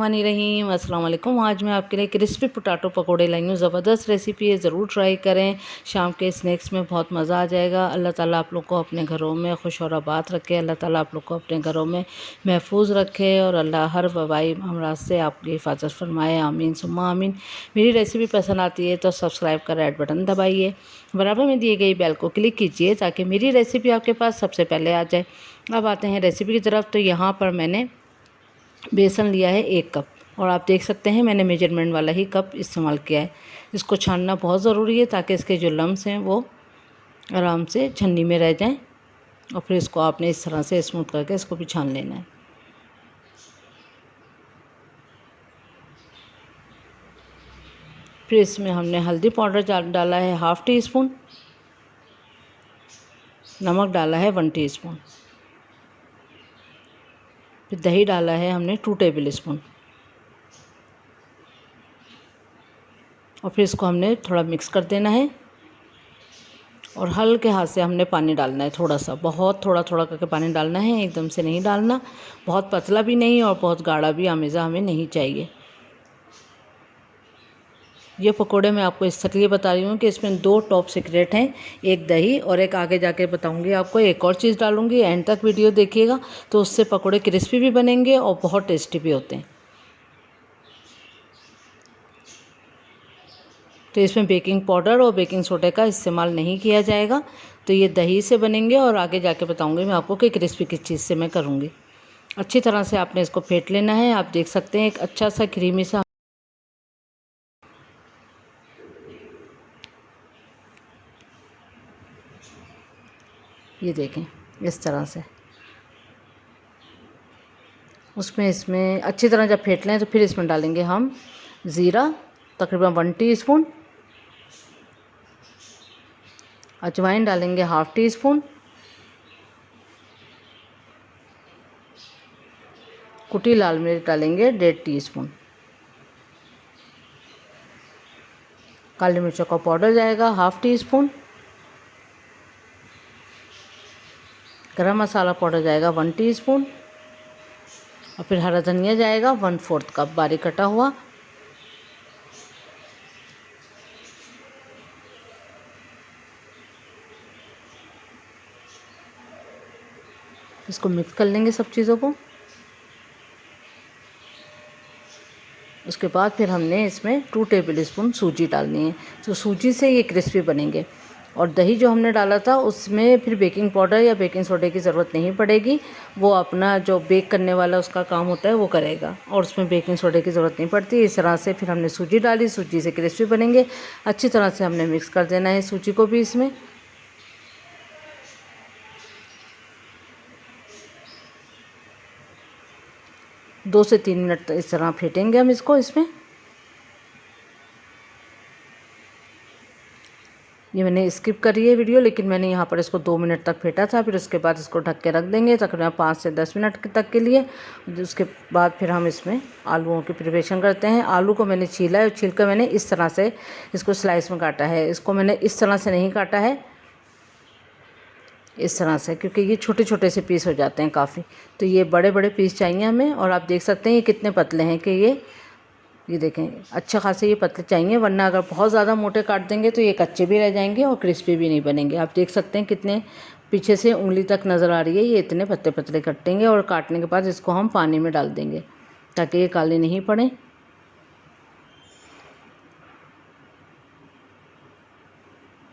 बिस्मिल्लाहिर्रहमानिर्रहीम। अस्सलाम वालेकुम। आज मैं आपके लिए क्रिस्पी पोटैटो पकोड़े लाई हूँ। ज़बरदस्त रेसिपी है, ज़रूर ट्राई करें। शाम के स्नैक्स में बहुत मज़ा आ जाएगा। अल्लाह ताला आप लोग को अपने घरों में खुश और आबाद रखे। अल्लाह ताला आप लोग को अपने घरों में महफूज रखे और अल्लाह हर वबाई अमराज से आपकी हिफाजत फरमाए। आमीन सुम्मा आमीन। मेरी रेसिपी पसंद आती है तो सब्सक्राइब कर रेड बटन दबाइए, बराबर में दिए गई बेल को क्लिक कीजिए ताकि मेरी रेसिपी आपके पास सबसे पहले आ जाए। अब आते हैं रेसिपी की तरफ। तो यहाँ पर मैंने बेसन लिया है 1 कप और आप देख सकते हैं मैंने मेजरमेंट वाला ही कप इस्तेमाल किया है। इसको छानना बहुत ज़रूरी है ताकि इसके जो लम्स हैं वो आराम से छन्नी में रह जाएं और फिर इसको आपने इस तरह से स्मूथ करके इसको भी छान लेना है। फिर इसमें हमने हल्दी पाउडर डाला है 1/2 टीस्पून, नमक डाला है 1 टीस्पून, फिर दही डाला है हमने 2 टेबल स्पून और फिर इसको हमने थोड़ा मिक्स कर देना है और हल्के हाथ से हमने पानी डालना है। थोड़ा सा, बहुत थोड़ा थोड़ा करके पानी डालना है, एकदम से नहीं डालना। बहुत पतला भी नहीं और बहुत गाढ़ा भी आमेज़ा हमें नहीं चाहिए। ये पकोड़े मैं आपको इसलिए बता रही हूँ कि इसमें 2 टॉप सीक्रेट हैं, एक दही और एक आगे जाके बताऊँगी आपको। एक और चीज़ डालूँगी, एंड तक वीडियो देखिएगा तो उससे पकोड़े क्रिस्पी भी बनेंगे और बहुत टेस्टी भी होते हैं। तो इसमें बेकिंग पाउडर और बेकिंग सोडा का इस्तेमाल नहीं किया जाएगा। तो ये दही से बनेंगे और आगे जाके बताऊँगी मैं आपको कि क्रिस्पी किस चीज़ से मैं करूँगी। अच्छी तरह से आपने इसको फेंट लेना है। आप देख सकते हैं एक अच्छा सा क्रीमी सा ये देखें इस तरह से। इसमें अच्छी तरह जब फेंट लें तो फिर इसमें डालेंगे हम ज़ीरा तकरीबन 1 टीस्पून, अजवाइन डालेंगे 1/2 टीस्पून, कुटी लाल मिर्च डालेंगे 1.5 टीस्पून, काली मिर्चों का पाउडर जाएगा 1/2 टीस्पून, गरम मसाला पाउडर जाएगा 1 टीस्पून और फिर हरा धनिया जाएगा 1/4 कप बारीक कटा हुआ। इसको मिक्स कर लेंगे सब चीज़ों को। उसके बाद फिर हमने इसमें 2 टेबल स्पून सूजी डालनी है। तो सूजी से ये क्रिस्पी बनेंगे। और दही जो हमने डाला था उसमें फिर बेकिंग पाउडर या बेकिंग सोडे की ज़रूरत नहीं पड़ेगी। वो अपना जो बेक करने वाला उसका काम होता है वो करेगा और उसमें बेकिंग सोडे की ज़रूरत नहीं पड़ती। इस तरह से फिर हमने सूजी डाली, सूजी से क्रिस्पी बनेंगे। अच्छी तरह से हमने मिक्स कर देना है सूजी को भी इसमें। दो से 3 मिनट इस तरह फेंटेंगे हम इसको। इसमें ये मैंने स्किप करी है वीडियो, लेकिन मैंने यहाँ पर इसको 2 मिनट तक फेंटा था। फिर उसके बाद इसको ढक के रख देंगे तकरीबन 5 से 10 मिनट तक के लिए। उसके बाद फिर हम इसमें आलूओं की प्रिपरेशन करते हैं। आलू को मैंने छीला है और छील कर मैंने इस तरह से इसको स्लाइस में काटा है। इसको मैंने इस तरह से नहीं काटा है, इस तरह से, क्योंकि ये छोटे छोटे से पीस हो जाते हैं काफ़ी। तो ये बड़े बड़े पीस चाहिए हमें। और आप देख सकते हैं ये कितने पतले हैं कि ये देखें अच्छे खासे ये पतले चाहिए, वरना अगर बहुत ज़्यादा मोटे काट देंगे तो ये कच्चे भी रह जाएंगे और क्रिस्पी भी नहीं बनेंगे। आप देख सकते हैं कितने पीछे से उंगली तक नज़र आ रही है। ये इतने पतले पतले कटेंगे और काटने के बाद इसको हम पानी में डाल देंगे ताकि ये काले नहीं पड़े।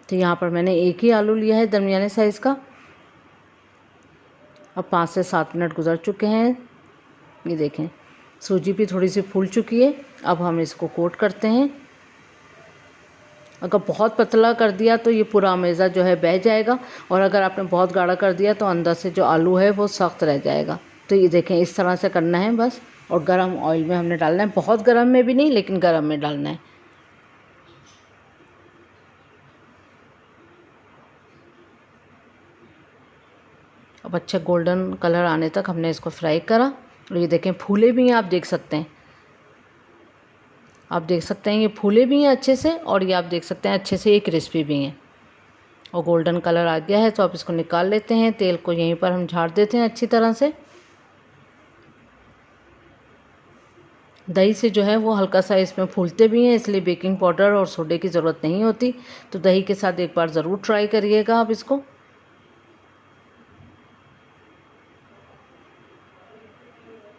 तो यहाँ पर मैंने एक ही आलू लिया है दरमियाने साइज़ का। अब 5 से 7 मिनट गुजर चुके हैं। ये देखें सूजी भी थोड़ी सी फूल चुकी है। अब हम इसको कोट करते हैं। अगर बहुत पतला कर दिया तो ये पूरा अमेज़ा जो है बह जाएगा और अगर आपने बहुत गाढ़ा कर दिया तो अंदर से जो आलू है वो सख्त रह जाएगा। तो ये देखें इस तरह से करना है बस। और गरम ऑयल में हमने डालना है, बहुत गरम में भी नहीं लेकिन गरम में डालना है। अब अच्छा गोल्डन कलर आने तक हमने इसको फ्राई करा और ये देखें फूले भी हैं। आप देख सकते हैं ये फूले भी हैं अच्छे से और ये आप देख सकते हैं अच्छे से ये क्रिस्पी भी हैं और गोल्डन कलर आ गया है। तो आप इसको निकाल लेते हैं। तेल को यहीं पर हम झाड़ देते हैं अच्छी तरह से। दही से जो है वो हल्का सा इसमें फूलते भी हैं, इसलिए बेकिंग पाउडर और सोडे की ज़रूरत नहीं होती। तो दही के साथ एक बार ज़रूर ट्राई करिएगा आप इसको।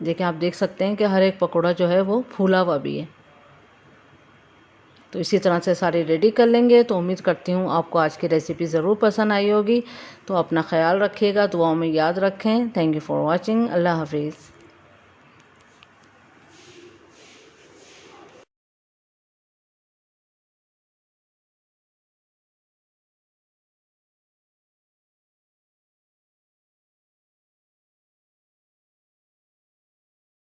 देखिए आप देख सकते हैं कि हर एक पकौड़ा जो है वो फूला हुआ भी है। तो इसी तरह से सारे रेडी कर लेंगे। तो उम्मीद करती हूँ आपको आज की रेसिपी ज़रूर पसंद आई होगी। तो अपना ख्याल रखिएगा, दुआओं में याद रखें। Thank you for watching. अल्लाह हाफिज़।